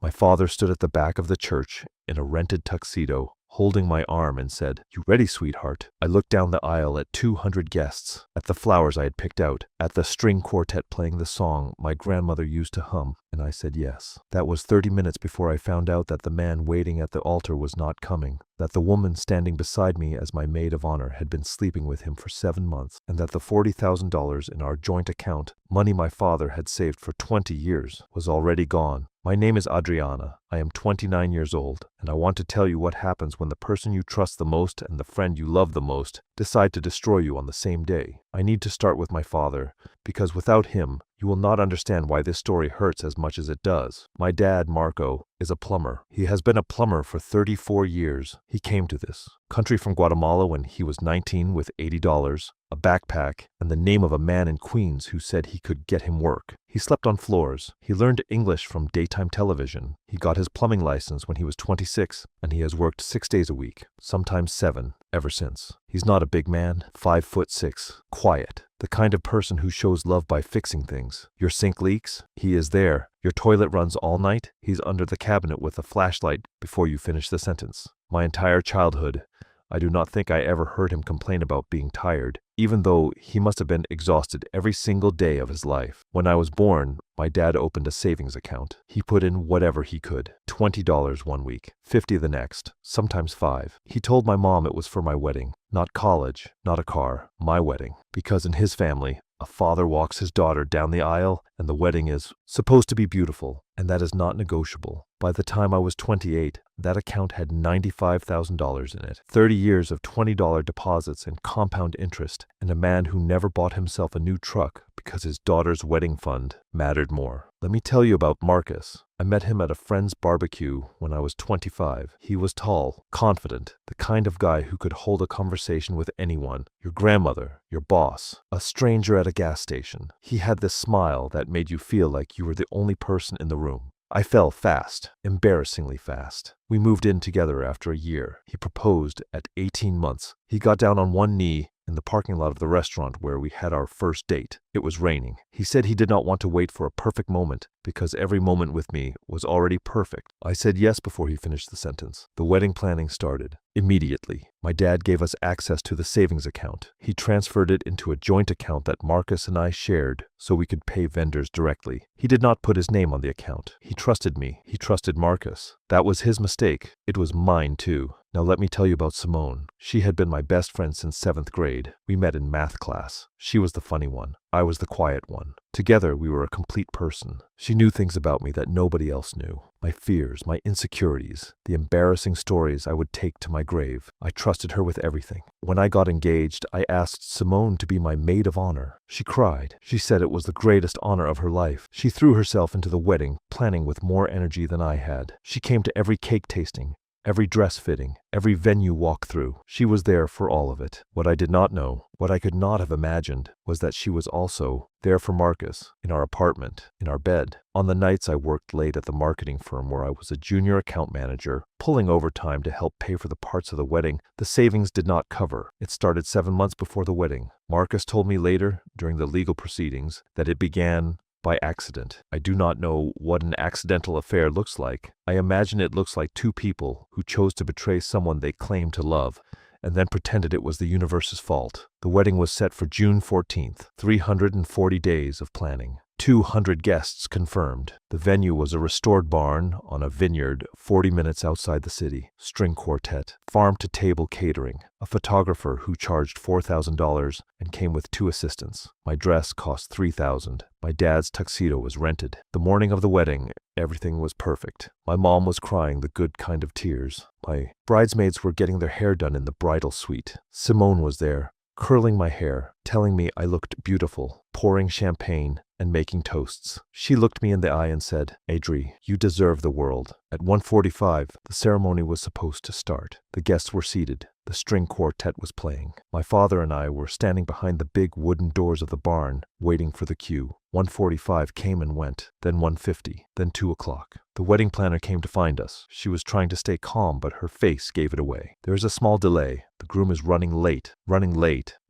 My father stood at the back of the church in a rented tuxedo, holding my arm and said, "You ready, sweetheart?" I looked down the aisle at 200 guests, at the flowers I had picked out, at the string quartet playing the song my grandmother used to hum, and I said yes. That was 30 minutes before I found out that the man waiting at the altar was not coming, that the woman standing beside me as my maid of honor had been sleeping with him for 7 months, and that the $40,000 in our joint account, money my father had saved for 20 years, was already gone. My name is Adriana. I am 29 years old, and I want to tell you what happens when the person you trust the most and the friend you love the most decide to destroy you on the same day. I need to start with my father, because without him, you will not understand why this story hurts as much as it does. My dad, Marco, is a plumber. He has been a plumber for 34 years. He came to this country from Guatemala when he was 19 with $80, a backpack, and the name of a man in Queens who said he could get him work. He slept on floors. He learned English from daytime television. He got his plumbing license when he was 26, and he has worked 6 days a week, sometimes 7, ever since. He's not a big man, 5'6", quiet, the kind of person who shows love by fixing things. Your sink leaks? He is there. Your toilet runs all night? He's under the cabinet with a flashlight before you finish the sentence. My entire childhood, I do not think I ever heard him complain about being tired, even though he must have been exhausted every single day of his life. When I was born, my dad opened a savings account. He put in whatever he could, $20 one week, $50 the next, sometimes $5. He told my mom it was for my wedding, not college, not a car, my wedding, because in his family, a father walks his daughter down the aisle and the wedding is supposed to be beautiful, and that is not negotiable. By the time I was 28, that account had $95,000 in it, 30 years of $20 deposits and compound interest, and a man who never bought himself a new truck because his daughter's wedding fund mattered more. Let me tell you about Marcus. I met him at a friend's barbecue when I was 25. He was tall, confident, the kind of guy who could hold a conversation with anyone, your grandmother, your boss, a stranger at a gas station. He had this smile that made you feel like you were the only person in the room. I fell fast, embarrassingly fast. We moved in together after a year. He proposed at 18 months. He got down on one knee in the parking lot of the restaurant where we had our first date. It was raining. He said he did not want to wait for a perfect moment because every moment with me was already perfect. I said yes before he finished the sentence. The wedding planning started. Immediately, my dad gave us access to the savings account. He transferred it into a joint account that Marcus and I shared so we could pay vendors directly. He did not put his name on the account. He trusted me. He trusted Marcus. That was his mistake. It was mine too. Now let me tell you about Simone. She had been my best friend since 7th grade. We met in math class. She was the funny one. I was the quiet one. Together, we were a complete person. She knew things about me that nobody else knew. My fears, my insecurities, the embarrassing stories I would take to my grave. I trusted her with everything. When I got engaged, I asked Simone to be my maid of honor. She cried. She said it was the greatest honor of her life. She threw herself into the wedding, planning with more energy than I had. She came to every cake tasting, every dress fitting, every venue walkthrough. She was there for all of it. What I did not know, what I could not have imagined, was that she was also there for Marcus, in our apartment, in our bed. On the nights I worked late at the marketing firm where I was a junior account manager, pulling overtime to help pay for the parts of the wedding the savings did not cover. It started 7 months before the wedding. Marcus told me later, during the legal proceedings, that it began by accident. I do not know what an accidental affair looks like. I imagine it looks like two people who chose to betray someone they claimed to love and then pretended it was the universe's fault. The wedding was set for June 14th, 340 days of planning. 200 guests confirmed. The venue was a restored barn on a vineyard 40 minutes outside the city. String quartet, farm-to-table catering, a photographer who charged $4,000 and came with 2 assistants. My dress cost $3,000. My dad's tuxedo was rented. The morning of the wedding, everything was perfect. My mom was crying the good kind of tears. My bridesmaids were getting their hair done in the bridal suite. Simone was there, curling my hair, telling me I looked beautiful, pouring champagne, and making toasts. She looked me in the eye and said, "Adri, you deserve the world." At 1:45, the ceremony was supposed to start. The guests were seated. The string quartet was playing. My father and I were standing behind the big wooden doors of the barn, waiting for the cue. 1:45 came and went, then 1:50, then 2 o'clock. The wedding planner came to find us. She was trying to stay calm, but her face gave it away. There is a small delay. The groom is running late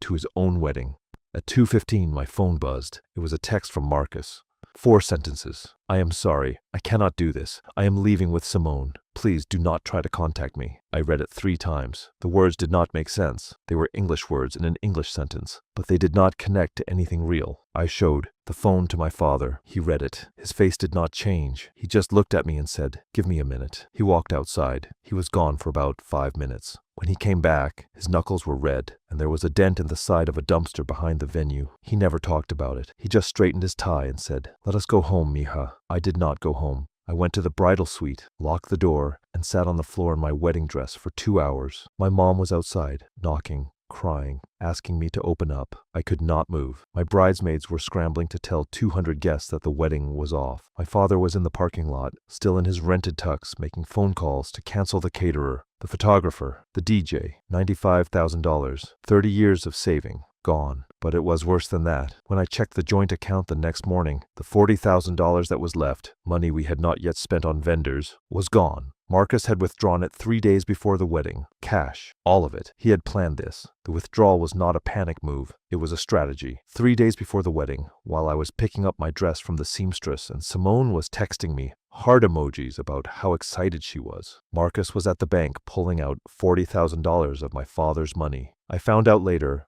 to his own wedding. At 2:15, my phone buzzed. It was a text from Marcus. 4 sentences. I am sorry. I cannot do this. I am leaving with Simone. Please do not try to contact me. I read it 3 times. The words did not make sense. They were English words in an English sentence, but they did not connect to anything real. I showed the phone to my father. He read it. His face did not change. He just looked at me and said, "Give me a minute." He walked outside. He was gone for about 5 minutes. When he came back, his knuckles were red, and there was a dent in the side of a dumpster behind the venue. He never talked about it. He just straightened his tie and said, "Let us go home, mija." I did not go home. I went to the bridal suite, locked the door, and sat on the floor in my wedding dress for 2 hours. My mom was outside, knocking, crying, asking me to open up. I could not move. My bridesmaids were scrambling to tell 200 guests that the wedding was off. My father was in the parking lot, still in his rented tux, making phone calls to cancel the caterer, the photographer, the DJ. $95,000, 30 years of saving, gone. But it was worse than that. When I checked the joint account the next morning, the $40,000 that was left, money we had not yet spent on vendors, was gone. Marcus had withdrawn it 3 days before the wedding. Cash. All of it. He had planned this. The withdrawal was not a panic move. It was a strategy. 3 days before the wedding, while I was picking up my dress from the seamstress and Simone was texting me heart emojis about how excited she was, Marcus was at the bank pulling out $40,000 of my father's money. I found out later,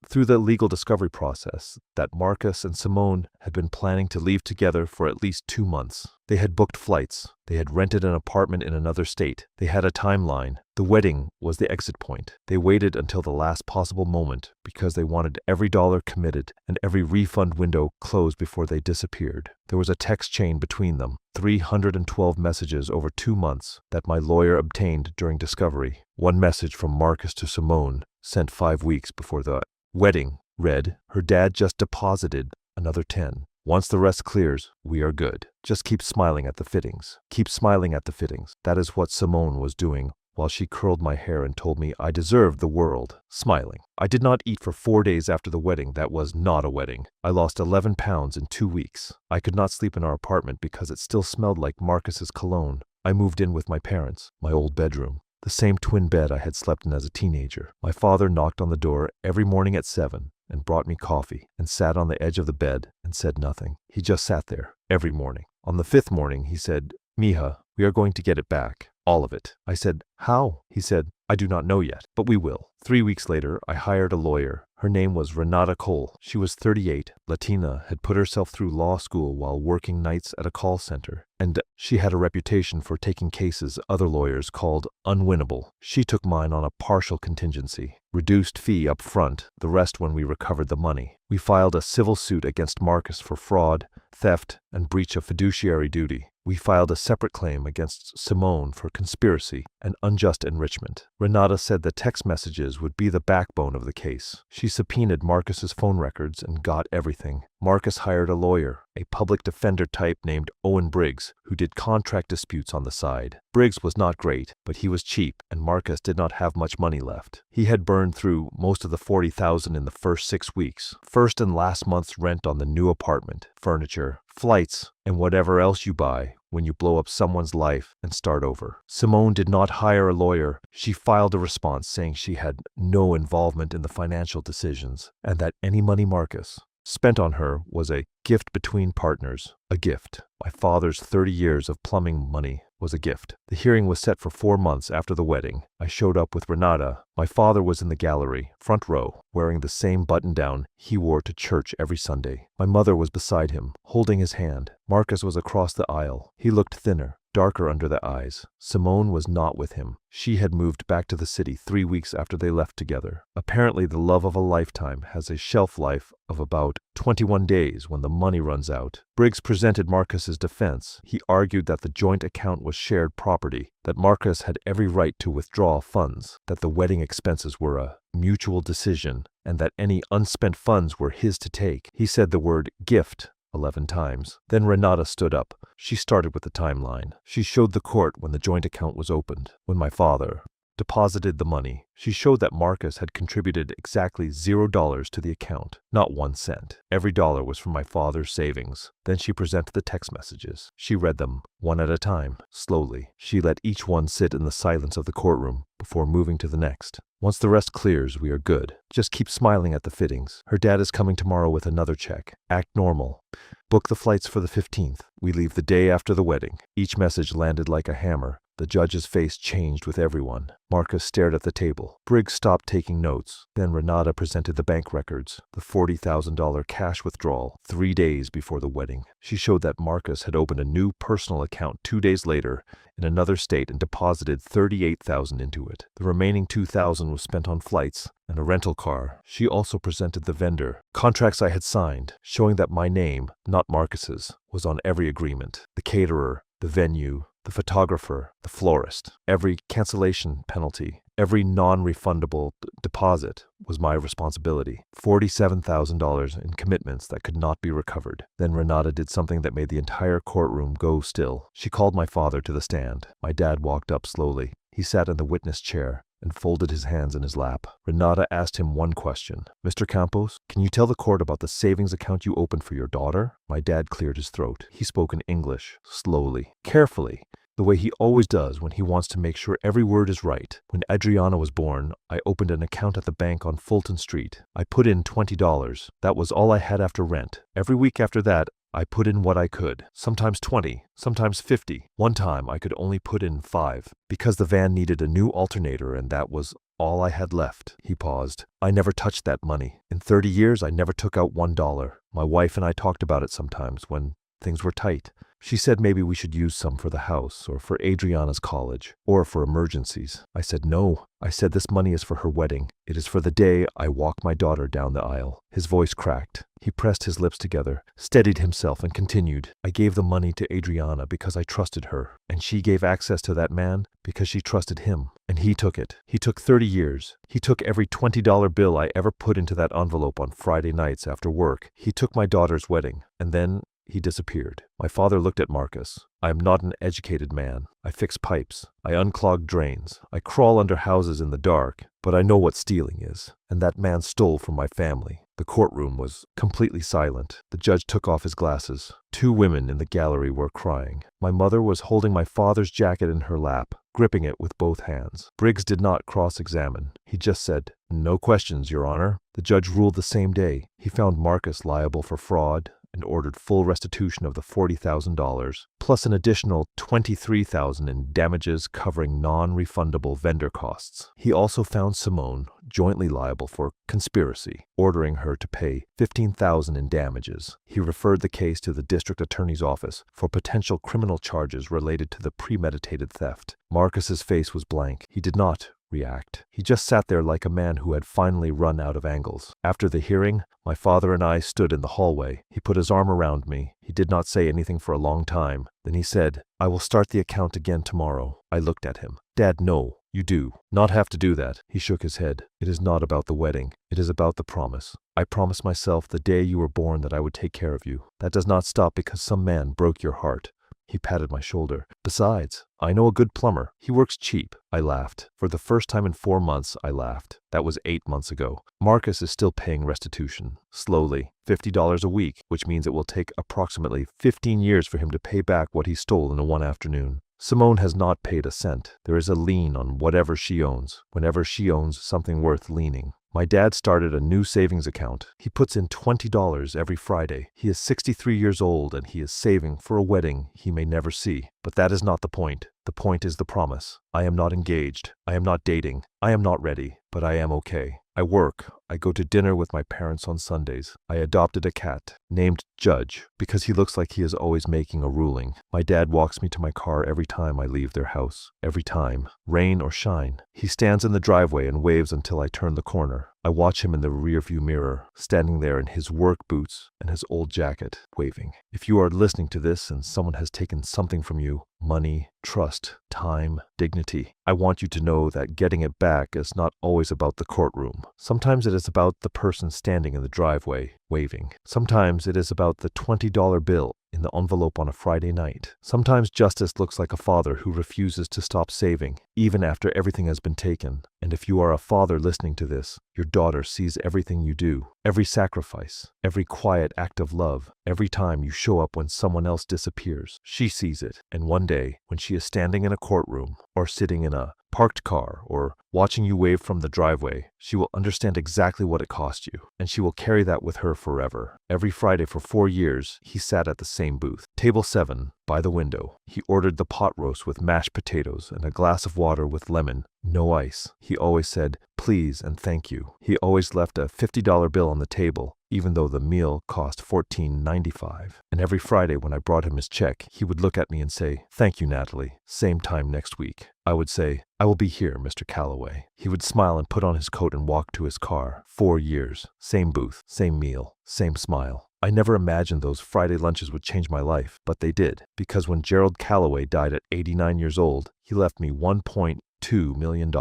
through the legal discovery process, that Marcus and Simone had been planning to leave together for at least 2 months. They had booked flights. They had rented an apartment in another state. They had a timeline. The wedding was the exit point. They waited until the last possible moment because they wanted every dollar committed and every refund window closed before they disappeared. There was a text chain between them, 312 messages over 2 months that my lawyer obtained during discovery. One message from Marcus to Simone, sent 5 weeks before the wedding, read, "Her dad just deposited another 10. Once the rest clears, we are good. Just keep smiling at the fittings. Keep smiling at the fittings." That is what Simone was doing while she curled my hair and told me I deserved the world. Smiling. I did not eat for 4 days after the wedding that was not a wedding. I lost 11 pounds in 2 weeks. I could not sleep in our apartment because it still smelled like Marcus's cologne. I moved in with my parents, my old bedroom, the same twin bed I had slept in as a teenager. My father knocked on the door every morning at 7 and brought me coffee and sat on the edge of the bed and said nothing. He just sat there every morning. On the 5th morning, he said, "Mija, we are going to get it back. All of it." I said, "How?" He said, "I do not know yet, but we will." 3 weeks later, I hired a lawyer. Her name was Renata Cole. She was 38, Latina, had put herself through law school while working nights at a call center, and she had a reputation for taking cases other lawyers called unwinnable. She took mine on a partial contingency, reduced fee up front, the rest when we recovered the money. We filed a civil suit against Marcus for fraud, theft, and breach of fiduciary duty. We filed a separate claim against Simone for conspiracy and unjust enrichment. Renata said the text messages would be the backbone of the case. She subpoenaed Marcus's phone records and got everything. Marcus hired a lawyer, a public defender type named Owen Briggs, who did contract disputes on the side. Briggs was not great, but he was cheap, and Marcus did not have much money left. He had burned through most of the $40,000 in the first 6 weeks. First and last month's rent on the new apartment, furniture, flights, and whatever else you buy when you blow up someone's life and start over. Simone did not hire a lawyer. She filed a response saying she had no involvement in the financial decisions and that any money Marcus spent on her was a gift between partners. A gift. My father's 30 years of plumbing money was a gift. The hearing was set for 4 months after the wedding. I showed up with Renata. My father was in the gallery, front row, wearing the same button-down he wore to church every Sunday. My mother was beside him, holding his hand. Marcus was across the aisle. He looked thinner, darker under the eyes. Simone was not with him. She had moved back to the city 3 weeks after they left together. Apparently, the love of a lifetime has a shelf life of about 21 days when the money runs out. Briggs presented Marcus's defense. He argued that the joint account was shared property, that Marcus had every right to withdraw funds, that the wedding expenses were a mutual decision, and that any unspent funds were his to take. He said the word gift 11 times. Then Renata stood up. She started with the timeline. She showed the court when the joint account was opened, when my father deposited the money. She showed that Marcus had contributed exactly $0 to the account, not 1 cent. Every dollar was from my father's savings. Then she presented the text messages. She read them, one at a time, slowly. She let each one sit in the silence of the courtroom before moving to the next. Once the rest clears, we are good. Just keep smiling at the fittings. Her dad is coming tomorrow with another check. Act normal. Book the flights for the 15th. We leave the day after the wedding. Each message landed like a hammer. The judge's face changed with everyone. Marcus stared at the table. Briggs stopped taking notes. Then Renata presented the bank records, the $40,000 cash withdrawal, 3 days before the wedding. She showed that Marcus had opened a new personal account 2 days later in another state and deposited $38,000 into it. The remaining $2,000 was spent on flights and a rental car. She also presented the vendor contracts I had signed, showing that my name, not Marcus's, was on every agreement. The caterer, the venue, the photographer, the florist. Every cancellation penalty, every non-refundable deposit was my responsibility. $47,000 in commitments that could not be recovered. Then Renata did something that made the entire courtroom go still. She called my father to the stand. My dad walked up slowly. He sat in the witness chair and folded his hands in his lap. Renata asked him one question. Mr. Campos, can you tell the court about the savings account you opened for your daughter? My dad cleared his throat. He spoke in English, slowly, carefully, the way he always does when he wants to make sure every word is right. When Adriana was born, I opened an account at the bank on Fulton Street. I put in $20. That was all I had after rent. Every week after that, I put in what I could, sometimes 20, sometimes 50. One time I could only put in 5, because the van needed a new alternator and that was all I had left. He paused. I never touched that money. In 30 years, I never took out $1. My wife and I talked about it sometimes when things were tight. She said maybe we should use some for the house or for Adriana's college or for emergencies. I said no. I said this money is for her wedding. It is for the day I walk my daughter down the aisle. His voice cracked. He pressed his lips together, steadied himself, and continued. I gave the money to Adriana because I trusted her, and she gave access to that man because she trusted him. And he took it. He took 30 years. He took every $20 bill I ever put into that envelope on Friday nights after work. He took my daughter's wedding, and then he disappeared. My father looked at Marcus. I am not an educated man. I fix pipes. I unclog drains. I crawl under houses in the dark, but I know what stealing is. And that man stole from my family. The courtroom was completely silent. The judge took off his glasses. 2 women in the gallery were crying. My mother was holding my father's jacket in her lap, gripping it with both hands. Briggs did not cross-examine. He just said, "No questions, Your Honor." The judge ruled the same day. He found Marcus liable for fraud and ordered full restitution of the $40,000, plus an additional $23,000 in damages covering non-refundable vendor costs. He also found Simone jointly liable for conspiracy, ordering her to pay $15,000 in damages. He referred the case to the district attorney's office for potential criminal charges related to the premeditated theft. Marcus's face was blank. He did not react. He just sat there like a man who had finally run out of angles. After the hearing, my father and I stood in the hallway. He put his arm around me. He did not say anything for a long time. Then he said, "I will start the account again tomorrow." I looked at him. "Dad, no, you do not have to do that." He shook his head. "It is not about the wedding. It is about the promise. I promised myself the day you were born that I would take care of you. That does not stop because some man broke your heart." He patted my shoulder. "Besides, I know a good plumber. He works cheap." I laughed. For the first time in 4 months, I laughed. That was 8 months ago. Marcus is still paying restitution. Slowly. $50 a week, which means it will take approximately 15 years for him to pay back what he stole in one afternoon. Simone has not paid a cent. There is a lien on whatever she owns, whenever she owns something worth liening. My dad started a new savings account. He puts in $20 every Friday. He is 63 years old and he is saving for a wedding he may never see. But that is not the point. The point is the promise. I am not engaged. I am not dating. I am not ready, but I am okay. I work. I go to dinner with my parents on Sundays. I adopted a cat named Judge because he looks like he is always making a ruling. My dad walks me to my car every time I leave their house. Every time, rain or shine. He stands in the driveway and waves until I turn the corner. I watch him in the rearview mirror, standing there in his work boots and his old jacket, waving. If you are listening to this and someone has taken something from you, money, trust, time, dignity, I want you to know that getting it back is not always about the courtroom. Sometimes it is about the person standing in the driveway, waving. Sometimes it is about the $20 bill in the envelope on a Friday night. Sometimes justice looks like a father who refuses to stop saving, even after everything has been taken. And if you are a father listening to this, your daughter sees everything you do, every sacrifice, every quiet act of love, every time you show up when someone else disappears. She sees it, and one day, when she is standing in a courtroom or sitting in a parked car, or watching you wave from the driveway. She will understand exactly what it cost you, and she will carry that with her forever. Every Friday for 4 years, he sat at the same booth. Table 7, by the window. He ordered the pot roast with mashed potatoes and a glass of water with lemon, no ice. He always said, please and thank you. He always left a $50 bill on the table, even though the meal cost $14.95. And every Friday when I brought him his check, he would look at me and say, thank you, Natalie. Same time next week. I would say, I will be here, Mr. Calloway. He would smile and put on his coat and walk to his car. 4 years. Same booth, same meal, same smile. I never imagined those Friday lunches would change my life, but they did, because when Gerald Calloway died at 89 years old, he left me $1.2 million,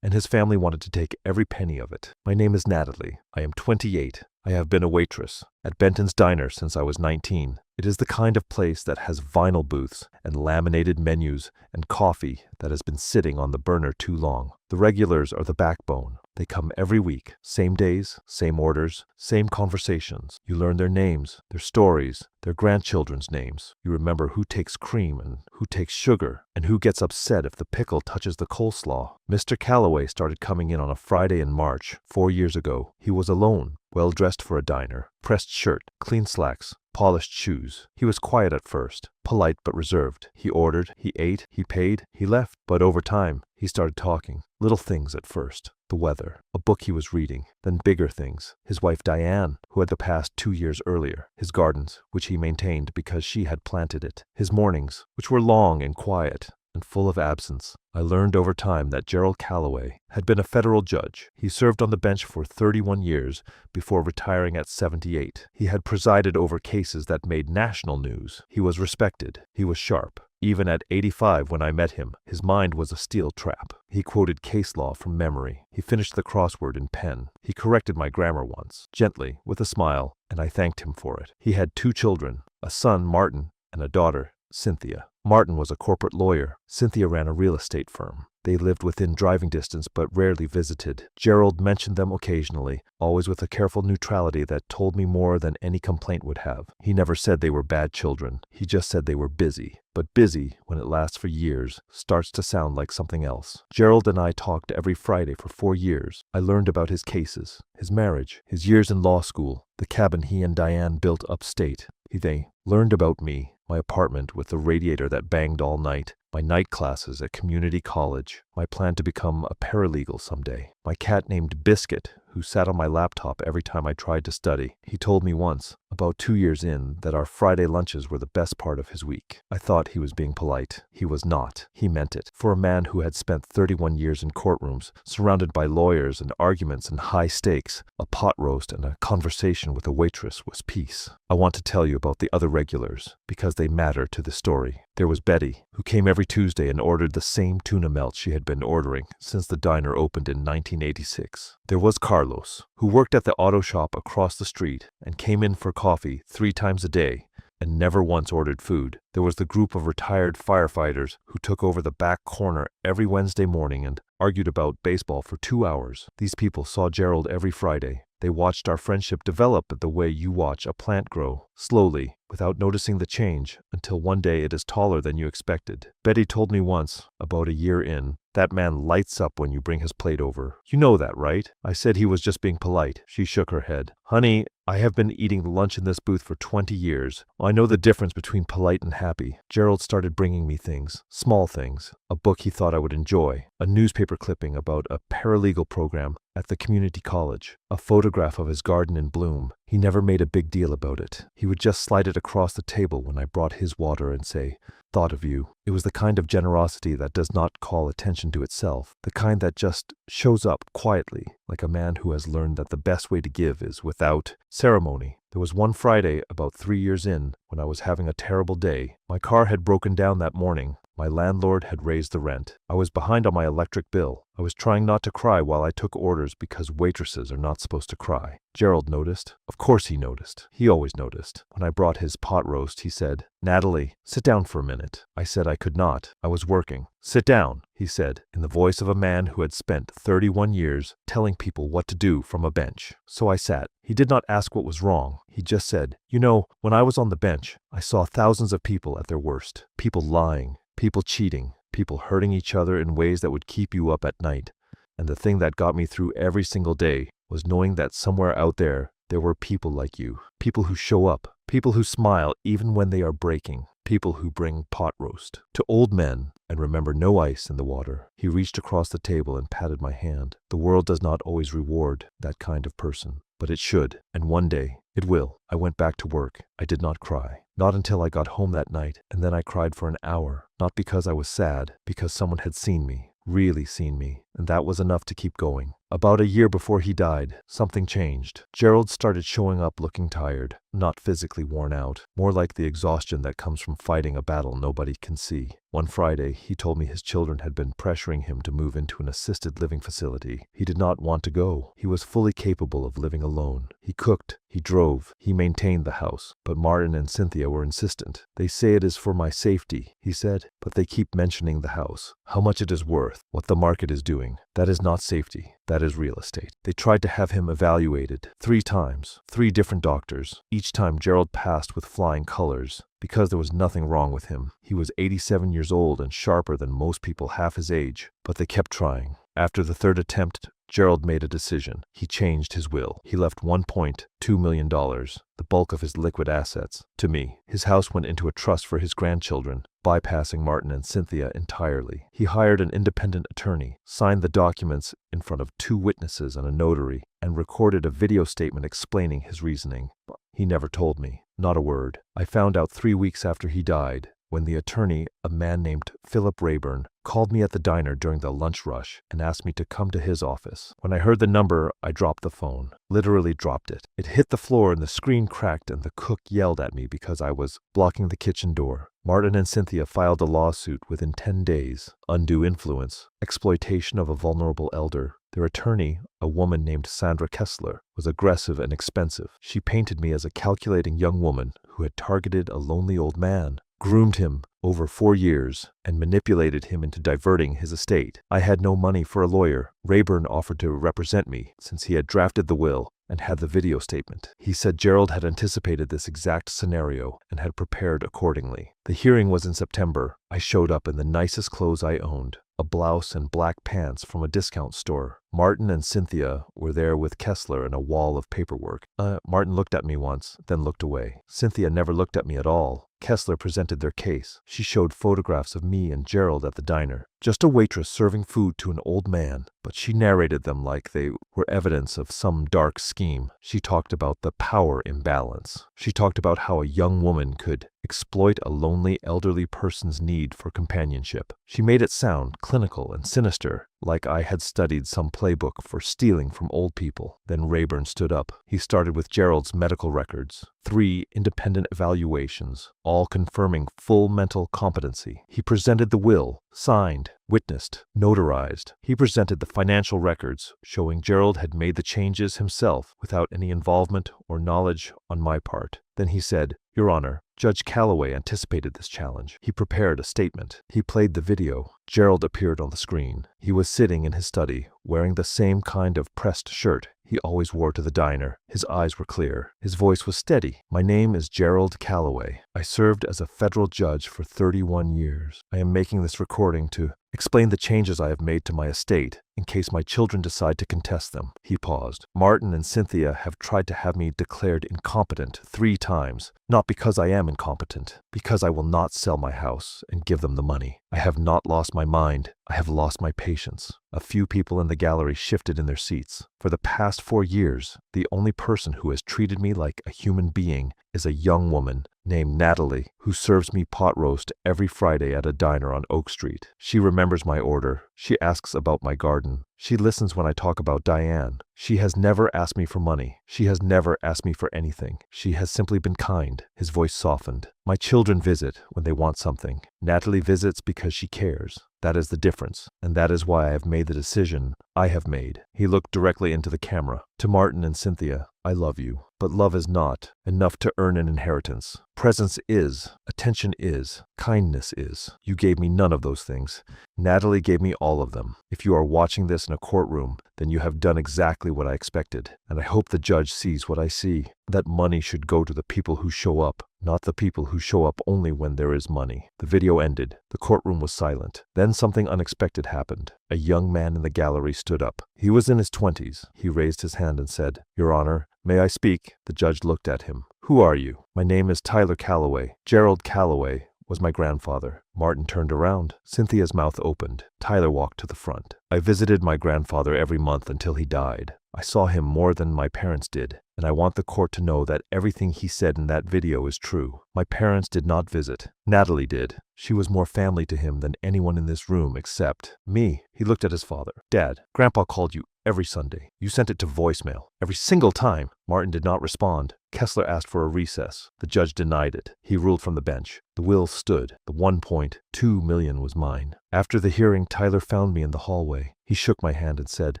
and his family wanted to take every penny of it. My name is Natalie. I am 28. I have been a waitress at Benton's Diner since I was 19. It is the kind of place that has vinyl booths and laminated menus and coffee that has been sitting on the burner too long. The regulars are the backbone. They come every week, same days, same orders, same conversations. You learn their names, their stories, their grandchildren's names. You remember who takes cream and who takes sugar, and who gets upset if the pickle touches the coleslaw. Mr. Calloway started coming in on a Friday in March, 4 years ago. He was alone, well dressed for a diner, pressed shirt, clean slacks, polished shoes. He was quiet at first, polite but reserved. He ordered, he ate, he paid, he left. But over time, he started talking. Little things at first. The weather, a book he was reading, then bigger things. His wife Diane, who had passed 2 years earlier. His gardens, which he maintained because she had planted it. His mornings, which were long and quiet and full of absence. I learned over time that Gerald Calloway had been a federal judge. He served on the bench for 31 years before retiring at 78. He had presided over cases that made national news. He was respected. He was sharp. Even at 85 when I met him, his mind was a steel trap. He quoted case law from memory. He finished the crossword in pen. He corrected my grammar once, gently, with a smile, and I thanked him for it. He had 2 children, a son, Martin, and a daughter, Cynthia. Martin was a corporate lawyer. Cynthia ran a real estate firm. They lived within driving distance but rarely visited. Gerald mentioned them occasionally, always with a careful neutrality that told me more than any complaint would have. He never said they were bad children. He just said they were busy. But busy, when it lasts for years, starts to sound like something else. Gerald and I talked every Friday for 4 years. I learned about his cases, his marriage, his years in law school, the cabin he and Diane built upstate. They learned about me, my apartment with the radiator that banged all night, my night classes at community college, my plan to become a paralegal someday, my cat named Biscuit, who sat on my laptop every time I tried to study. He told me once, about 2 years in, that our Friday lunches were the best part of his week. I thought he was being polite. He was not. He meant it. For a man who had spent 31 years in courtrooms, surrounded by lawyers and arguments and high stakes, a pot roast and a conversation with a waitress was peace. I want to tell you about the other regulars, because they matter to the story. There was Betty, who came every Tuesday and ordered the same tuna melt she had been ordering since the diner opened in 1986. There was Carlos, who worked at the auto shop across the street and came in for coffee 3 times a day and never once ordered food. There was the group of retired firefighters who took over the back corner every Wednesday morning and argued about baseball for 2 hours. These people saw Gerald every Friday. They watched our friendship develop the way you watch a plant grow, slowly, without noticing the change, until one day it is taller than you expected. Betty told me once, about a year in, that man lights up when you bring his plate over. You know that, right? I said he was just being polite. She shook her head. Honey, I have been eating lunch in this booth for 20 years. I know the difference between polite and happy. Gerald started bringing me things, small things, a book he thought I would enjoy, a newspaper clipping about a paralegal program at the community college, a photograph of his garden in bloom. He never made a big deal about it. He would just slide it across the table when I brought his water and say, "Thought of you." It was the kind of generosity that does not call attention to itself, the kind that just shows up quietly, like a man who has learned that the best way to give is without ceremony. There was one Friday, about 3 years in, when I was having a terrible day. My car had broken down that morning. My landlord had raised the rent. I was behind on my electric bill. I was trying not to cry while I took orders because waitresses are not supposed to cry. Gerald noticed. Of course he noticed. He always noticed. When I brought his pot roast, he said, "Natalie, sit down for a minute." I said I could not. I was working. "Sit down," he said, in the voice of a man who had spent 31 years telling people what to do from a bench. So I sat. He did not ask what was wrong. He just said, "You know, when I was on the bench, I saw thousands of people at their worst. People lying, people cheating, people people hurting each other in ways that would keep you up at night. And the thing that got me through every single day was knowing that somewhere out there were people like you, people who show up, people who smile even when they are breaking, people who bring pot roast to old men and remember no ice in the water. He reached across the table and patted my hand. The world does not always reward that kind of person, but it should, and one day it will. I went back to work. I did not cry. Not until I got home that night, and then I cried for an hour, not because I was sad, because someone had seen me, really seen me, and that was enough to keep going. About a year before he died, something changed. Gerald started showing up looking tired, not physically worn out, more like the exhaustion that comes from fighting a battle nobody can see. One Friday, he told me his children had been pressuring him to move into an assisted living facility. He did not want to go. He was fully capable of living alone. He cooked, he drove, he maintained the house. But Martin and Cynthia were insistent. They say it is for my safety, he said, but they keep mentioning the house, how much it is worth, what the market is doing. That is not safety. That is real estate. They tried to have him evaluated 3 times, 3 different doctors. Each time Gerald passed with flying colors because there was nothing wrong with him. He was 87 years old and sharper than most people half his age, but they kept trying. After the 3rd attempt, Gerald made a decision. He changed his will. He left $1.2 million, the bulk of his liquid assets, to me. His house went into a trust for his grandchildren, bypassing Martin and Cynthia entirely. He hired an independent attorney, signed the documents in front of 2 witnesses and a notary, and recorded a video statement explaining his reasoning. He never told me, not a word. I found out 3 weeks after he died, when the attorney, a man named Philip Rayburn, called me at the diner during the lunch rush and asked me to come to his office. When I heard the number, I dropped the phone, literally dropped it. It hit the floor and the screen cracked and the cook yelled at me because I was blocking the kitchen door. Martin and Cynthia filed a lawsuit within 10 days. Undue influence, exploitation of a vulnerable elder. Their attorney, a woman named Sandra Kessler, was aggressive and expensive. She painted me as a calculating young woman who had targeted a lonely old man, groomed him over 4 years, and manipulated him into diverting his estate. I had no money for a lawyer. Rayburn offered to represent me since he had drafted the will and had the video statement. He said Gerald had anticipated this exact scenario and had prepared accordingly. The hearing was in September. I showed up in the nicest clothes I owned, a blouse and black pants from a discount store. Martin and Cynthia were there with Kessler and a wall of paperwork. Martin looked at me once, then looked away. Cynthia never looked at me at all. Kessler presented their case. She showed photographs of me and Gerald at the diner. Just a waitress serving food to an old man, but she narrated them like they were evidence of some dark scheme. She talked about the power imbalance. She talked about how a young woman could exploit a lonely elderly person's need for companionship. She made it sound clinical and sinister, like I had studied some playbook for stealing from old people. Then Rayburn stood up. He started with Gerald's medical records, 3 independent evaluations, all confirming full mental competency. He presented the will, signed, witnessed, notarized. He presented the financial records, showing Gerald had made the changes himself without any involvement or knowledge on my part. Then he said, "Your Honor, Judge Calloway anticipated this challenge. He prepared a statement. He played the video. Gerald appeared on the screen. He was sitting in his study, wearing the same kind of pressed shirt he always wore to the diner. His eyes were clear. His voice was steady. My name is Gerald Calloway. I served as a federal judge for 31 years. I am making this recording to explain the changes I have made to my estate in case my children decide to contest them." He paused. "Martin and Cynthia have tried to have me declared incompetent 3 times, not because I am incompetent, because I will not sell my house and give them the money. I have not lost my mind. I have lost my patience." A few people in the gallery shifted in their seats. "For the past 4 years, the only person who has treated me like a human being is a young woman named Natalie, who serves me pot roast every Friday at a diner on Oak Street. She remembers my order. She asks about my garden. She listens when I talk about Diane. She has never asked me for money. She has never asked me for anything. She has simply been kind." His voice softened. "My children visit when they want something. Natalie visits because she cares. That is the difference, and that is why I have made the decision I have made." He looked directly into the camera. "To Martin and Cynthia, I love you, but love is not enough to earn an inheritance. Presence is. Attention is. Kindness is. You gave me none of those things. Natalie gave me all of them. If you are watching this in a courtroom, then you have done exactly what I expected, and I hope the judge sees what I see. That money should go to the people who show up, not the people who show up only when there is money. The video ended. The courtroom was silent. Then something unexpected happened. A young man in the gallery stood up. He was in his 20s. He raised his hand and said, "Your Honor, may I speak?" The judge looked at him. "Who are you?" "My name is Tyler Calloway. Gerald Calloway was my grandfather." Martin turned around. Cynthia's mouth opened. Tyler walked to the front. "I visited my grandfather every month until he died. I saw him more than my parents did, and I want the court to know that everything he said in that video is true. My parents did not visit. Natalie did. She was more family to him than anyone in this room except me." He looked at his father. "Dad, Grandpa called you every Sunday. You sent it to voicemail. Every single time." Martin did not respond. Kessler asked for a recess. The judge denied it. He ruled from the bench. The will stood. The $1.2 million was mine. After the hearing, Tyler found me in the hallway. He shook my hand and said,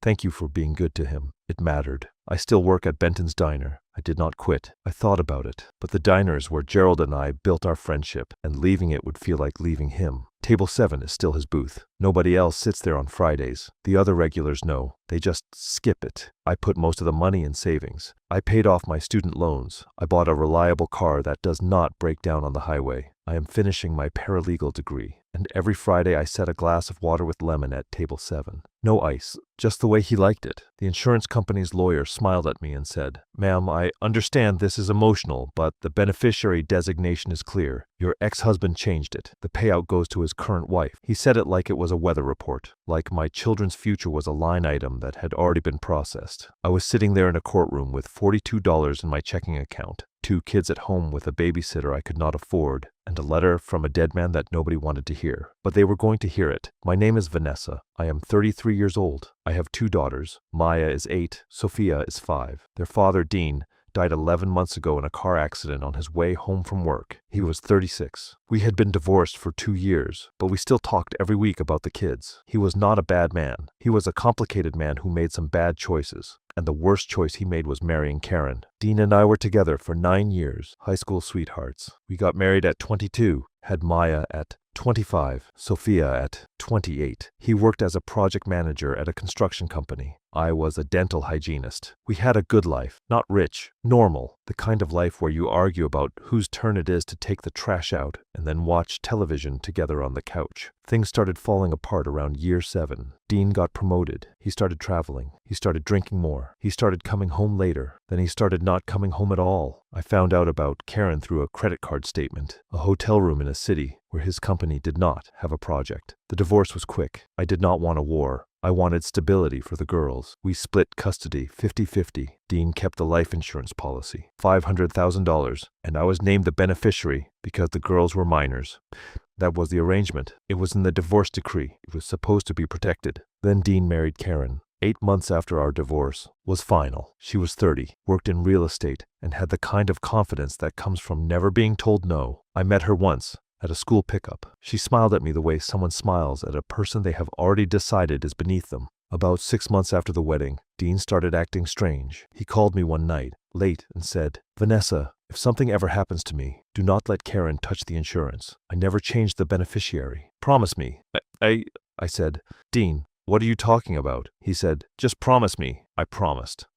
"Thank you for being good to him. It mattered. I still work at Benton's Diner. I did not quit. I thought about it. But the diner is where Gerald and I built our friendship, and leaving it would feel like leaving him. Table 7 is still his booth. Nobody else sits there on Fridays. The other regulars know. They just skip it. I put most of the money in savings. I paid off my student loans. I bought a reliable car that does not break down on the highway. I am finishing my paralegal degree. And every Friday I set a glass of water with lemon at table 7. No ice, just the way he liked it. The insurance company's lawyer smiled at me and said, "Ma'am, I understand this is emotional, but the beneficiary designation is clear. Your ex-husband changed it. The payout goes to his current wife." He said it like it was a weather report, like my children's future was a line item that had already been processed. I was sitting there in a courtroom with $42 in my checking account, 2 kids at home with a babysitter I could not afford, and a letter from a dead man that nobody wanted to hear. But they were going to hear it. "My name is Vanessa. I am 33 years old. I have 2 daughters. Maya is 8. Sophia is 5. Their father, Dean, died 11 months ago in a car accident on his way home from work. He was 36. We had been divorced for 2 years, but we still talked every week about the kids. He was not a bad man. He was a complicated man who made some bad choices. And the worst choice he made was marrying Karen. Dean and I were together for 9 years, high school sweethearts. We got married at 22, had Maya at 25, Sophia at 28. He worked as a project manager at a construction company. I was a dental hygienist. We had a good life, not rich, normal, the kind of life where you argue about whose turn it is to take the trash out and then watch television together on the couch. Things started falling apart around year 7. Dean got promoted. He started traveling. He started drinking more. He started coming home later. Then he started not coming home at all. I found out about Karen through a credit card statement, a hotel room in a city where his company did not have a project. The divorce was quick. I did not want a war. I wanted stability for the girls. We split custody 50-50. Dean kept the life insurance policy, $500,000, and I was named the beneficiary because the girls were minors. That was the arrangement. It was in the divorce decree. It was supposed to be protected. Then Dean married Karen. 8 months after our divorce was final. She was 30, worked in real estate, and had the kind of confidence that comes from never being told no. I met her once at a school pickup. She smiled at me the way someone smiles at a person they have already decided is beneath them. About 6 months after the wedding, Dean started acting strange. He called me one night, late, and said, "Vanessa, if something ever happens to me, do not let Karen touch the insurance. I never changed the beneficiary. Promise me." I said, "Dean, what are you talking about?" He said, "Just promise me." I promised.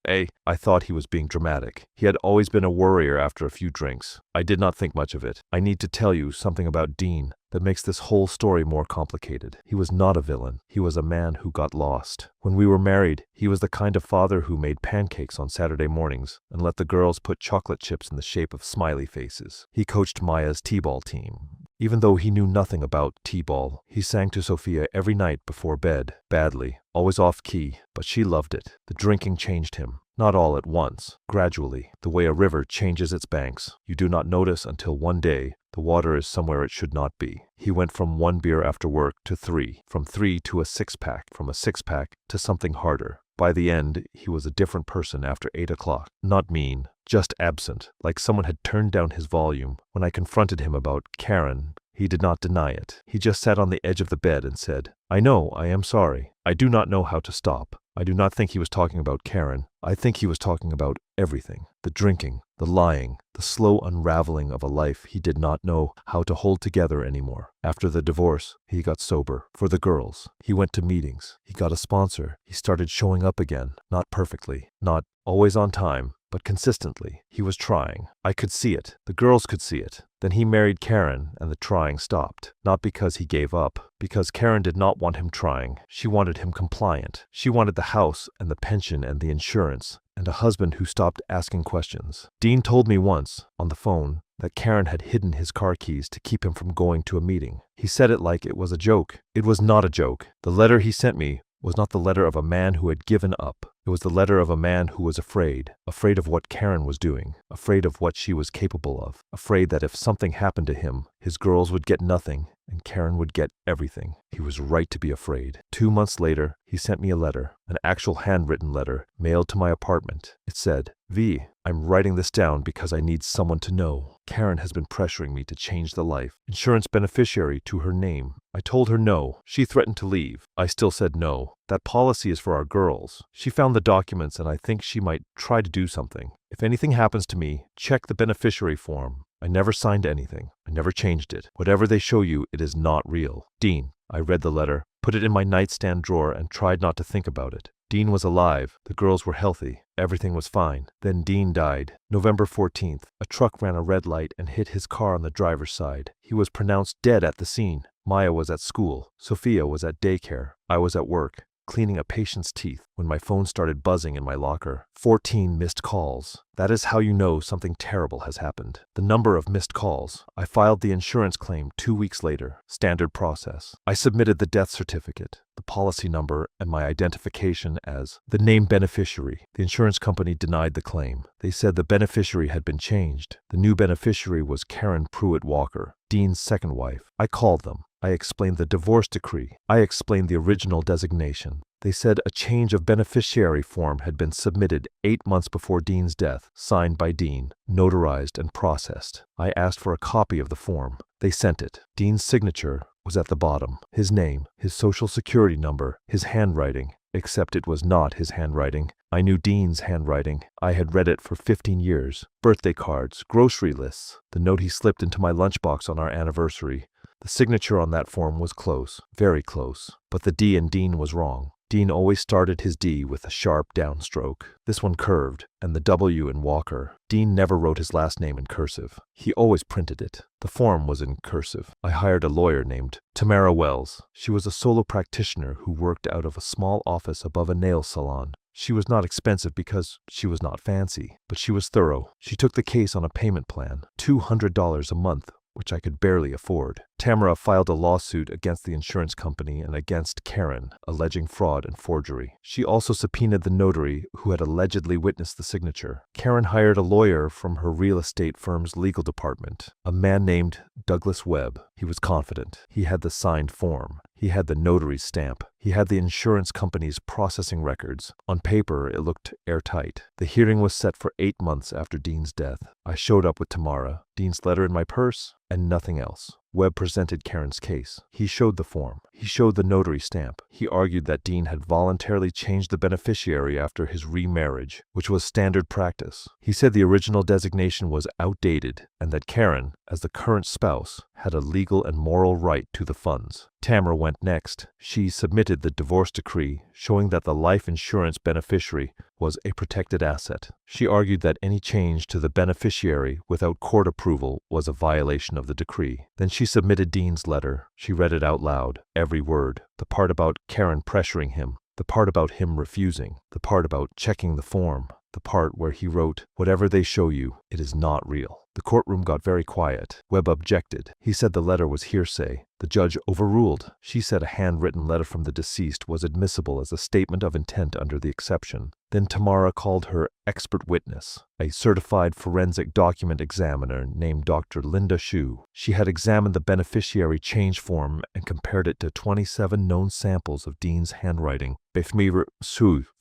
I thought he was being dramatic. He had always been a worrier after a few drinks. I did not think much of it. I need to tell you something about Dean that makes this whole story more complicated. He was not a villain. He was a man who got lost. When we were married, he was the kind of father who made pancakes on Saturday mornings and let the girls put chocolate chips in the shape of smiley faces. He coached Maya's t-ball team. Even though he knew nothing about t-ball, he sang to Sophia every night before bed, badly, always off-key, but she loved it. The drinking changed him. Not all at once, gradually, the way a river changes its banks. You do not notice until one day the water is somewhere it should not be. He went from 1 beer after work to 3, from 3 to a 6-pack, from a 6-pack to something harder. By the end, he was a different person after 8 o'clock. Not mean, just absent, like someone had turned down his volume. When I confronted him about Karen, he did not deny it. He just sat on the edge of the bed and said, "I know, I am sorry. I do not know how to stop. I do not think he was talking about Karen. I think he was talking about everything. The drinking, the lying, the slow unraveling of a life he did not know how to hold together anymore. After the divorce, he got sober. For the girls, he went to meetings. He got a sponsor. He started showing up again. Not perfectly, not always on time, but consistently. He was trying. I could see it. The girls could see it. Then he married Karen and the trying stopped. Not because he gave up, because Karen did not want him trying. She wanted him compliant. She wanted the house and the pension and the insurance and a husband who stopped asking questions. Dean told me once, on the phone, that Karen had hidden his car keys to keep him from going to a meeting. He said it like it was a joke. It was not a joke. The letter he sent me was not the letter of a man who had given up. It was the letter of a man who was afraid of what Karen was doing, afraid of what she was capable of, afraid that if something happened to him, his girls would get nothing and Karen would get everything. He was right to be afraid. 2 months later, he sent me a letter, an actual handwritten letter, mailed to my apartment. It said, "V, I'm writing this down because I need someone to know. Karen has been pressuring me to change the life insurance beneficiary to her name. I told her no. She threatened to leave. I still said no. That policy is for our girls. She found the documents and I think she might try to do something. If anything happens to me, check the beneficiary form. I never signed anything. I never changed it. Whatever they show you, it is not real. Dean." I read the letter, put it in my nightstand drawer and tried not to think about it. Dean was alive. The girls were healthy. Everything was fine. Then Dean died. November 14th, a truck ran a red light and hit his car on the driver's side. He was pronounced dead at the scene. Maya was at school. Sophia was at daycare. I was at work, cleaning a patient's teeth, when my phone started buzzing in my locker. 14 missed calls. That is how you know something terrible has happened. The number of missed calls. I filed the insurance claim 2 weeks later. Standard process. I submitted the death certificate, the policy number, and my identification as the named beneficiary. The insurance company denied the claim. They said the beneficiary had been changed. The new beneficiary was Karen Pruitt Walker, Dean's second wife. I called them. I explained the divorce decree. I explained the original designation. They said a change of beneficiary form had been submitted 8 months before Dean's death, signed by Dean, notarized and processed. I asked for a copy of the form. They sent it. Dean's signature was at the bottom. His name, his social security number, his handwriting, except it was not his handwriting. I knew Dean's handwriting. I had read it for 15 years. Birthday cards, grocery lists, the note he slipped into my lunchbox on our anniversary. The signature on that form was close, very close, but the D in Dean was wrong. Dean always started his D with a sharp downstroke. This one curved, and the W in Walker. Dean never wrote his last name in cursive. He always printed it. The form was in cursive. I hired a lawyer named Tamara Wells. She was a solo practitioner who worked out of a small office above a nail salon. She was not expensive because she was not fancy, but she was thorough. She took the case on a payment plan, $200 a month, which I could barely afford. Tamara filed a lawsuit against the insurance company and against Karen, alleging fraud and forgery. She also subpoenaed the notary who had allegedly witnessed the signature. Karen hired a lawyer from her real estate firm's legal department, a man named Douglas Webb. He was confident. He had the signed form. He had the notary's stamp. He had the insurance company's processing records. On paper, it looked airtight. The hearing was set for 8 months after Dean's death. I showed up with Tamara, Dean's letter in my purse, and nothing else. Webb presented Karen's case. He showed the form. He showed the notary stamp. He argued that Dean had voluntarily changed the beneficiary after his remarriage, which was standard practice. He said the original designation was outdated and that Karen, as the current spouse, had a legal and moral right to the funds. Tamara went next. She submitted the divorce decree showing that the life insurance beneficiary was a protected asset. She argued that any change to the beneficiary without court approval was a violation of the decree. Then she submitted Dean's letter. She read it out loud, every word, the part about Karen pressuring him, the part about him refusing, the part about checking the form, the part where he wrote, "Whatever they show you, it is not real." The courtroom got very quiet. Webb objected. He said the letter was hearsay. The judge overruled. She said a handwritten letter from the deceased was admissible as a statement of intent under the exception. Then Tamara called her expert witness, a certified forensic document examiner named Dr. Linda Shue. She had examined the beneficiary change form and compared it to 27 known samples of Dean's handwriting,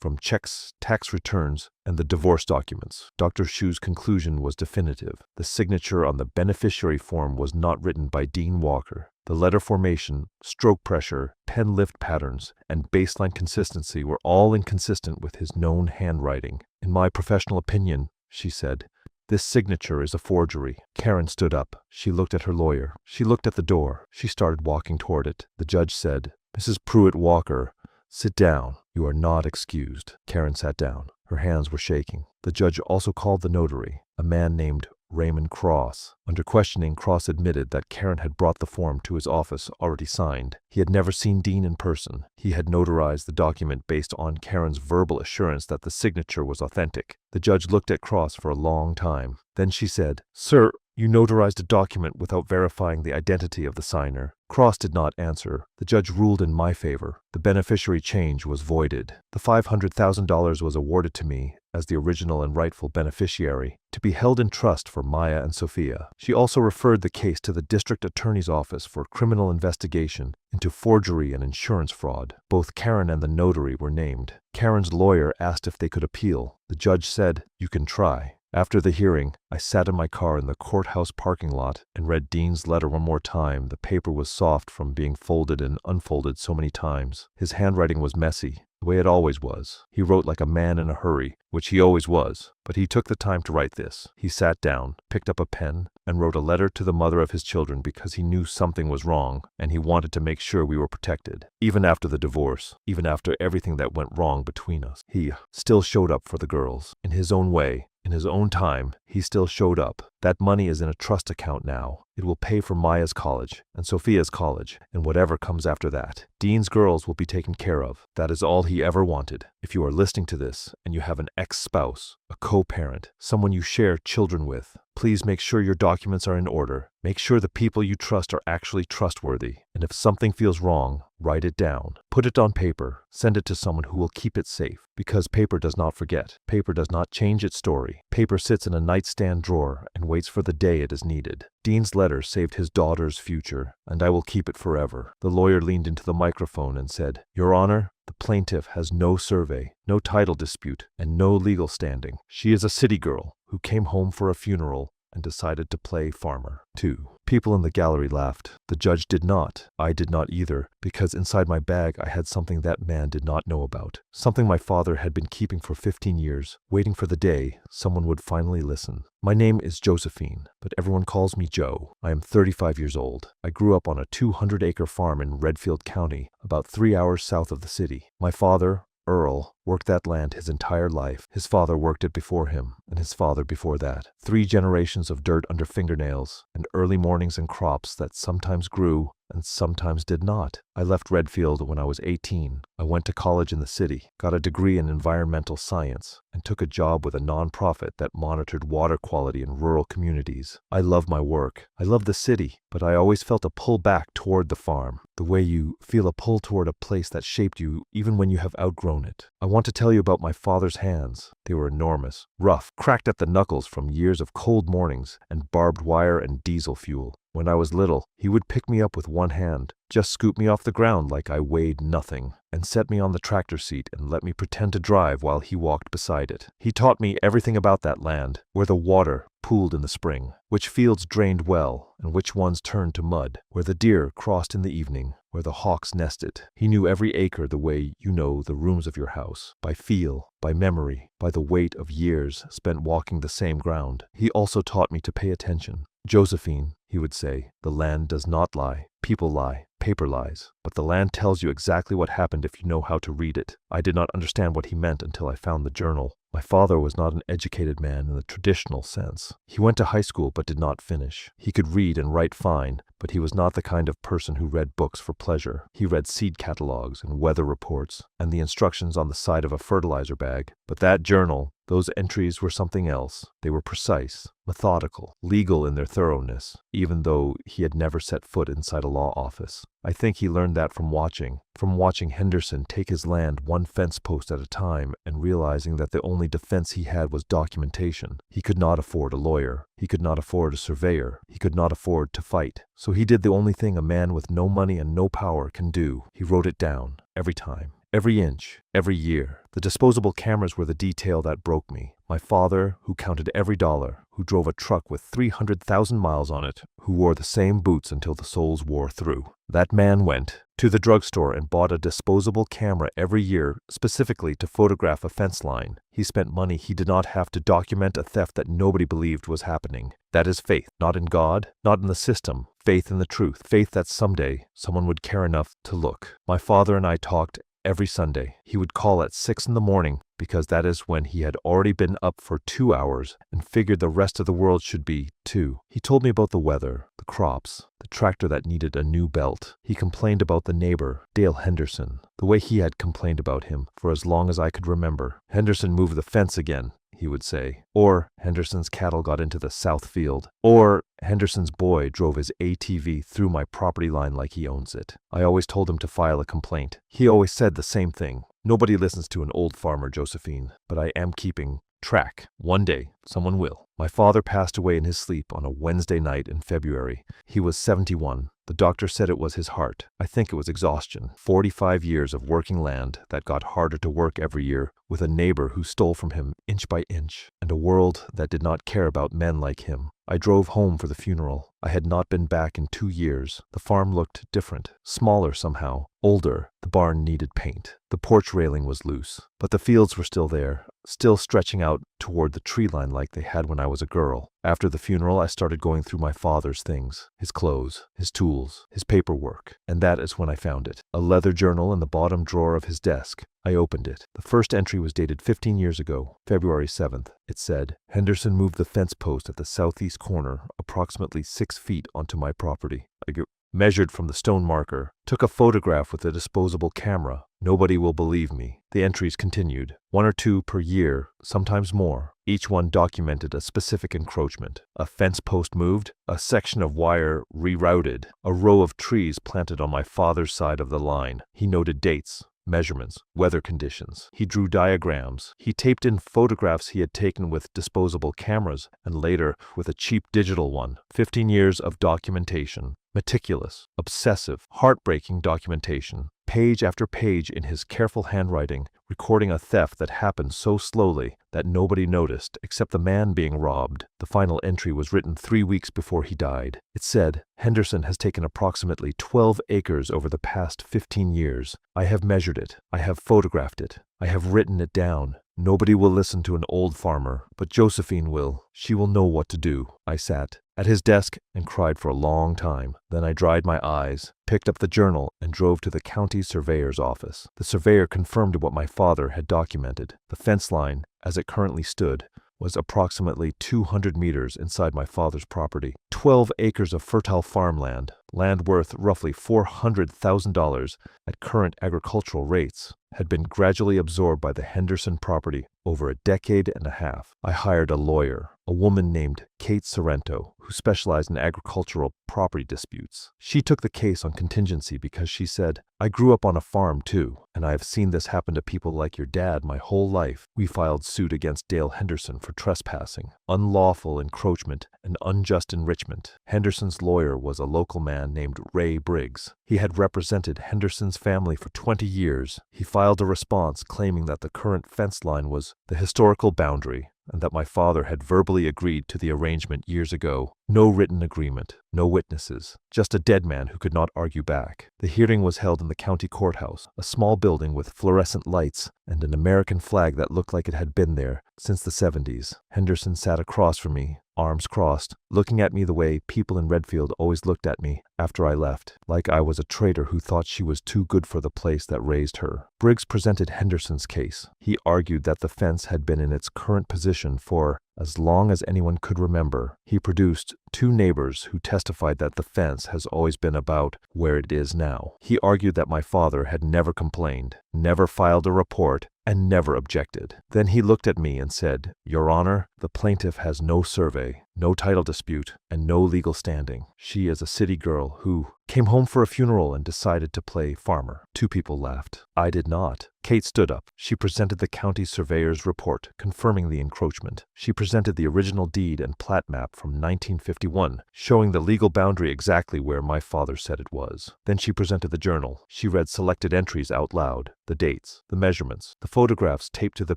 from checks, tax returns, and the divorce documents. Dr. Shue's conclusion was definitive. The signature on the beneficiary form was not written by Dean Walker. The letter formation, stroke pressure, pen lift patterns, and baseline consistency were all inconsistent with his known handwriting. In my professional opinion, she said, this signature is a forgery. Karen stood up. She looked at her lawyer. She looked at the door. She started walking toward it. The judge said, Mrs. Pruitt Walker, sit down. You are not excused. Karen sat down. Her hands were shaking. The judge also called the notary, a man named Raymond Cross. Under questioning, Cross admitted that Karen had brought the form to his office already signed. He had never seen Dean in person. He had notarized the document based on Karen's verbal assurance that the signature was authentic. The judge looked at Cross for a long time. Then she said, Sir, you notarized a document without verifying the identity of the signer. Cross did not answer. The judge ruled in my favor. The beneficiary change was voided. The $500,000 was awarded to me as the original and rightful beneficiary, to be held in trust for Maya and Sophia. She also referred the case to the district attorney's office for criminal investigation into forgery and insurance fraud. Both Karen and the notary were named. Karen's lawyer asked if they could appeal. The judge said, You can try. After the hearing, I sat in my car in the courthouse parking lot and read Dean's letter one more time. The paper was soft from being folded and unfolded so many times. His handwriting was messy, the way it always was. He wrote like a man in a hurry, which he always was, but he took the time to write this. He sat down, picked up a pen, and wrote a letter to the mother of his children because he knew something was wrong and he wanted to make sure we were protected. Even after the divorce, even after everything that went wrong between us, he still showed up for the girls. In his own way, in his own time, he still showed up. That money is in a trust account now. It will pay for Maya's college and Sophia's college and whatever comes after that. Dean's girls will be taken care of. That is all he ever wanted. If you are listening to this and you have an ex-spouse, a co-parent, someone you share children with, please make sure your documents are in order. Make sure the people you trust are actually trustworthy. And if something feels wrong, write it down. Put it on paper. Send it to someone who will keep it safe. Because paper does not forget. Paper does not change its story. Paper sits in a nightstand drawer and waits for the day it is needed. Dean's letter saved his daughter's future, and I will keep it forever. The lawyer leaned into the microphone and said, Your Honor, the plaintiff has no survey, no title dispute, and no legal standing. She is a city girl who came home for a funeral and decided to play farmer. 2. People in the gallery laughed. The judge did not. I did not either, because inside my bag I had something that man did not know about. Something my father had been keeping for 15 years, waiting for the day someone would finally listen. My name is Josephine, but everyone calls me Joe. I am 35 years old. I grew up on a 200-acre farm in Redfield County, about 3 hours south of the city. My father, Earl, worked that land his entire life. His father worked it before him, and his father before that. 3 generations of dirt under fingernails, and early mornings and crops that sometimes grew and sometimes did not. I left Redfield when I was 18. I went to college in the city, got a degree in environmental science, and took a job with a nonprofit that monitored water quality in rural communities. I love my work. I love the city, but I always felt a pull back toward the farm, the way you feel a pull toward a place that shaped you even when you have outgrown it. I want to tell you about my father's hands. They were enormous, rough, cracked at the knuckles from years of cold mornings and barbed wire and diesel fuel. When I was little, he would pick me up with one hand, just scoop me off the ground like I weighed nothing, and set me on the tractor seat and let me pretend to drive while he walked beside it. He taught me everything about that land, where the water pooled in the spring, which fields drained well, and which ones turned to mud, where the deer crossed in the evening, where the hawks nested. He knew every acre the way you know the rooms of your house, by feel, by memory, by the weight of years spent walking the same ground. He also taught me to pay attention. Josephine, he would say, the land does not lie. People lie. Paper lies. But the land tells you exactly what happened if you know how to read it. I did not understand what he meant until I found the journal. My father was not an educated man in the traditional sense. He went to high school but did not finish. He could read and write fine, but he was not the kind of person who read books for pleasure. He read seed catalogs and weather reports and the instructions on the side of a fertilizer bag. But that journal, those entries were something else. They were precise, methodical, legal in their thoroughness, even though he had never set foot inside a law office. I think he learned that from watching Henderson take his land one fence post at a time and realizing that the only defense he had was documentation. He could not afford a lawyer. He could not afford a surveyor. He could not afford to fight. So he did the only thing a man with no money and no power can do. He wrote it down, every time. Every inch, every year. The disposable cameras were the detail that broke me. My father, who counted every dollar, who drove a truck with 300,000 miles on it, who wore the same boots until the soles wore through. That man went to the drugstore and bought a disposable camera every year specifically to photograph a fence line. He spent money he did not have to document a theft that nobody believed was happening. That is faith, not in God, not in the system, faith in the truth, faith that someday someone would care enough to look. My father and I talked every Sunday. He would call at 6 in the morning because that is when he had already been up for 2 hours and figured the rest of the world should be too. He told me about the weather, the crops, the tractor that needed a new belt. He complained about the neighbor, Dale Henderson, the way he had complained about him for as long as I could remember. Henderson moved the fence again, he would say. Or Henderson's cattle got into the south field. Or Henderson's boy drove his ATV through my property line like he owns it. I always told him to file a complaint. He always said the same thing. Nobody listens to an old farmer, Josephine, but I am keeping track. One day, someone will. My father passed away in his sleep on a Wednesday night in February. He was 71. The doctor said it was his heart. I think it was exhaustion. 45 years of working land that got harder to work every year, with a neighbor who stole from him inch by inch, and a world that did not care about men like him. I drove home for the funeral. I had not been back in 2 years. The farm looked different, smaller somehow, older. The barn needed paint. The porch railing was loose, but the fields were still there, still stretching out toward the tree line like they had when I was a girl. After the funeral, I started going through my father's things, his clothes, his tools, his paperwork, and that is when I found it. A leather journal in the bottom drawer of his desk. I opened it. The first entry was dated 15 years ago, February 7th. It said, Henderson moved the fence post at the southeast corner approximately 6 feet onto my property. I measured from the stone marker, took a photograph with a disposable camera. Nobody will believe me. The entries continued, 1 or 2 per year, sometimes more. Each one documented a specific encroachment. A fence post moved, a section of wire rerouted, a row of trees planted on my father's side of the line. He noted dates, measurements, weather conditions. He drew diagrams. He taped in photographs he had taken with disposable cameras and later with a cheap digital one. 15 years of documentation. Meticulous, obsessive, heartbreaking documentation. Page after page in his careful handwriting, recording a theft that happened so slowly that nobody noticed except the man being robbed. The final entry was written 3 weeks before he died. It said, Henderson has taken approximately 12 acres over the past 15 years. I have measured it. I have photographed it. I have written it down. Nobody will listen to an old farmer, but Josephine will. She will know what to do. I sat at his desk and cried for a long time. Then I dried my eyes, picked up the journal, and drove to the county surveyor's office. The surveyor confirmed what my father had documented. The fence line, as it currently stood, was approximately 200 meters inside my father's property. 12 acres of fertile farmland, land worth roughly $400,000 at current agricultural rates, had been gradually absorbed by the Henderson property over a decade and a half. I hired a lawyer, a woman named Kate Sorrento, who specialized in agricultural property disputes. She took the case on contingency because she said, I grew up on a farm too, and I have seen this happen to people like your dad my whole life. We filed suit against Dale Henderson for trespassing, unlawful encroachment, and unjust enrichment. Henderson's lawyer was a local man named Ray Briggs. He had represented Henderson's family for 20 years. He filed a response claiming that the current fence line was the historical boundary and that my father had verbally agreed to the arrangement years ago. No written agreement, no witnesses, just a dead man who could not argue back. The hearing was held in the county courthouse, a small building with fluorescent lights and an American flag that looked like it had been there since the 70s. Henderson sat across from me, arms crossed, looking at me the way people in Redfield always looked at me after I left, like I was a traitor who thought she was too good for the place that raised her. Briggs presented Henderson's case. He argued that the fence had been in its current position for as long as anyone could remember. He produced 2 neighbors who testified that the fence has always been about where it is now. He argued that my father had never complained, never filed a report, and never objected. Then he looked at me and said, Your Honor, the plaintiff has no survey, no title dispute, and no legal standing. She is a city girl who came home for a funeral and decided to play farmer. 2 people laughed. I did not. Kate stood up. She presented the county surveyor's report, confirming the encroachment. She presented the original deed and plat map from 1951, showing the legal boundary exactly where my father said it was. Then she presented the journal. She read selected entries out loud, the dates, the measurements, the photographs taped to the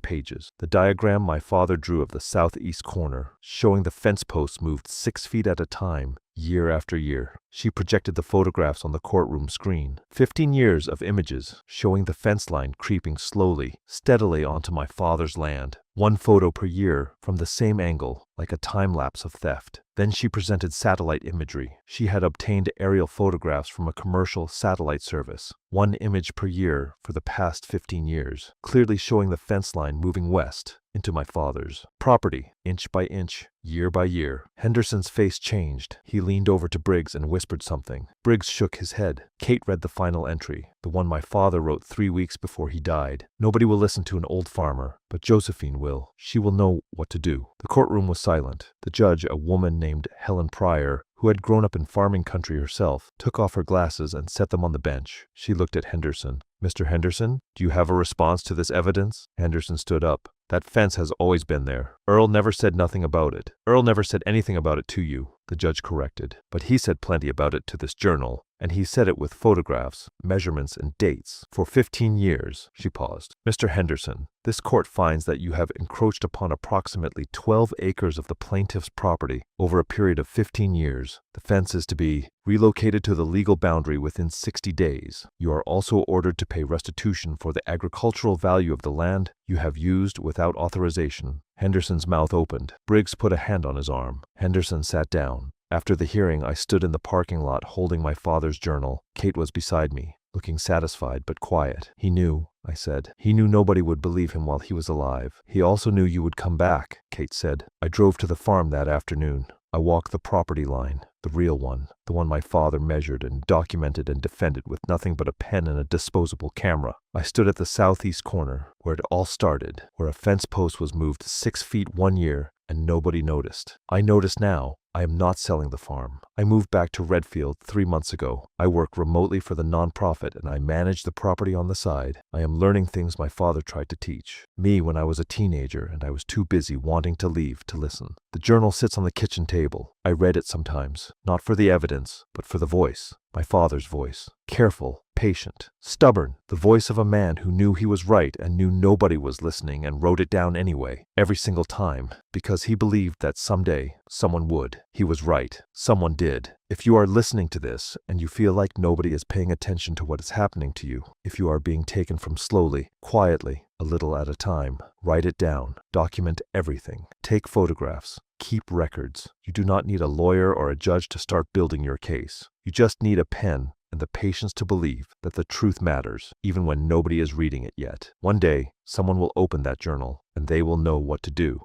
pages, the diagram my father drew of the southeast corner, showing the fence posts moved 6 feet at a time, year after year. She projected the photographs on the courtroom screen. 15 years of images showing the fence line creeping slowly, steadily onto my father's land. 1 photo per year from the same angle, like a time-lapse of theft. Then she presented satellite imagery. She had obtained aerial photographs from a commercial satellite service. 1 image per year for the past 15 years, clearly showing the fence line moving west into my father's property, inch by inch, year by year. Henderson's face changed. He leaned over to Briggs and whispered something. Briggs shook his head. Kate read the final entry, the one my father wrote 3 weeks before he died. Nobody will listen to an old farmer, but Josephine will. She will know what to do. The courtroom was silent. The judge, a woman named Helen Pryor, who had grown up in farming country herself, took off her glasses and set them on the bench. She looked at Henderson. Mr. Henderson, do you have a response to this evidence? Henderson stood up. That fence has always been there. Earl never said nothing about it. Earl never said anything about it to you, the judge corrected. But he said plenty about it to this journal, and he said it with photographs, measurements, and dates. For 15 years, she paused. Mr. Henderson, this court finds that you have encroached upon approximately 12 acres of the plaintiff's property over a period of 15 years. The fence is to be relocated to the legal boundary within 60 days. You are also ordered to pay restitution for the agricultural value of the land you have used without authorization. Henderson's mouth opened. Briggs put a hand on his arm. Henderson sat down. After the hearing, I stood in the parking lot holding my father's journal. Kate was beside me, looking satisfied but quiet. He knew, I said. He knew nobody would believe him while he was alive. He also knew you would come back, Kate said. I drove to the farm that afternoon. I walked the property line, the real one, the one my father measured and documented and defended with nothing but a pen and a disposable camera. I stood at the southeast corner, where it all started, where a fence post was moved 6 feet 1 year, and nobody noticed. I notice now. I am not selling the farm. I moved back to Redfield 3 months ago. I work remotely for the nonprofit and I manage the property on the side. I am learning things my father tried to teach me when I was a teenager and I was too busy wanting to leave to listen. The journal sits on the kitchen table. I read it sometimes, not for the evidence, but for the voice. My father's voice. Careful, patient, stubborn. The voice of a man who knew he was right and knew nobody was listening and wrote it down anyway, every single time, because he believed that someday someone would. He was right. Someone did. If you are listening to this and you feel like nobody is paying attention to what is happening to you, if you are being taken from slowly, quietly, a little at a time, write it down. Document everything. Take photographs. Keep records. You do not need a lawyer or a judge to start building your case. You just need a pen and the patience to believe that the truth matters, even when nobody is reading it yet. One day, someone will open that journal, and they will know what to do.